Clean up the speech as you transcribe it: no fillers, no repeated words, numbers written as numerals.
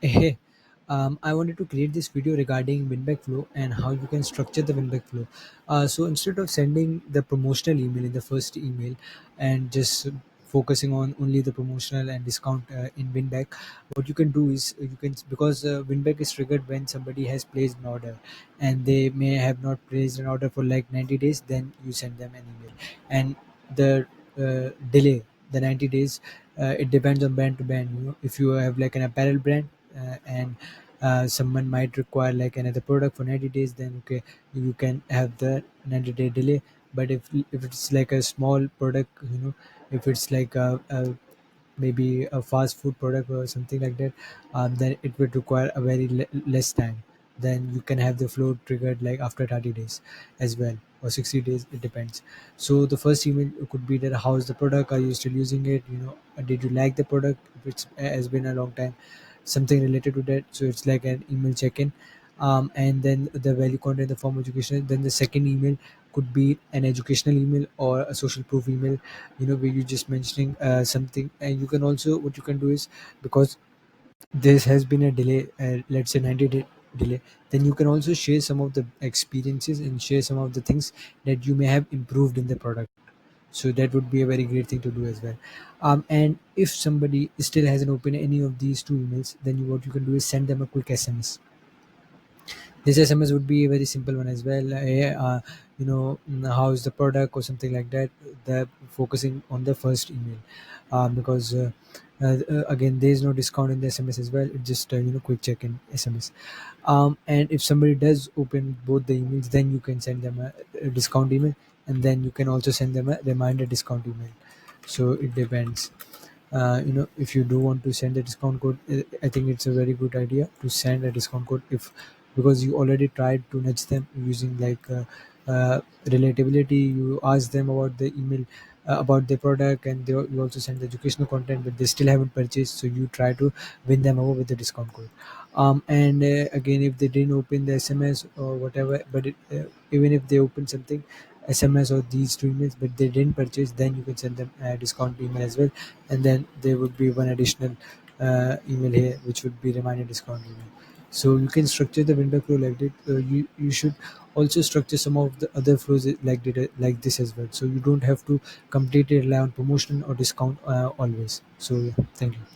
Hey, I wanted to create this video regarding Winback flow and how you can structure the Winback flow. So instead of sending the promotional email in the first email and just focusing on only the promotional and discount in Winback, what you can do is you can, because Winback is triggered when somebody has placed an order and they may have not placed an order for like 90 days, then you send them an email. And the delay, the 90 days, it depends on brand to brand. If you have like an apparel brand, and someone might require like another product for 90 days, then okay, you can have the 90-day delay. But if it's like a small product, if it's like a maybe a fast food product or something like that, then it would require a very less time. Then you can have the flow triggered like after 30 days as well, or 60 days, it depends. So the first email could be that how's the product, are you still using it, did you like the product, if it's has been a long time, something related to that. So it's like an email check-in. And then the value content, the form education. Then the second email could be an educational email or a social proof email, where you just mentioning something. And you can also, what you can do is, because there has been a delay, let's say 90-day delay, then you can also share some of the experiences and share some of the things that you may have improved in the product. So that would be a very great thing to do as well. And if somebody still hasn't opened any of these two emails, then what you can do is send them a quick SMS. This SMS would be a very simple one as well. How is the product or something like that. They're focusing on the first email, because again, there is no discount in the SMS as well. It's just quick check in SMS. And if somebody does open both the emails, then you can send them a discount email, and then you can also send them a reminder discount email. So it depends. If you do want to send a discount code, I think it's a very good idea to send a discount code, if because you already tried to nudge them using like relatability. You ask them about the email, about the product, and you also send the educational content, but they still haven't purchased, so you try to win them over with the discount code. And again, if they didn't open the SMS or whatever, but even if they open something, SMS or these two emails, but they didn't purchase, then you can send them a discount email as well. And then there would be one additional email here, which would be reminder discount email. So you can structure the window flow like that. You should also structure some of the other flows like this as well. So you don't have to completely rely on promotion or discount always. So yeah, thank you.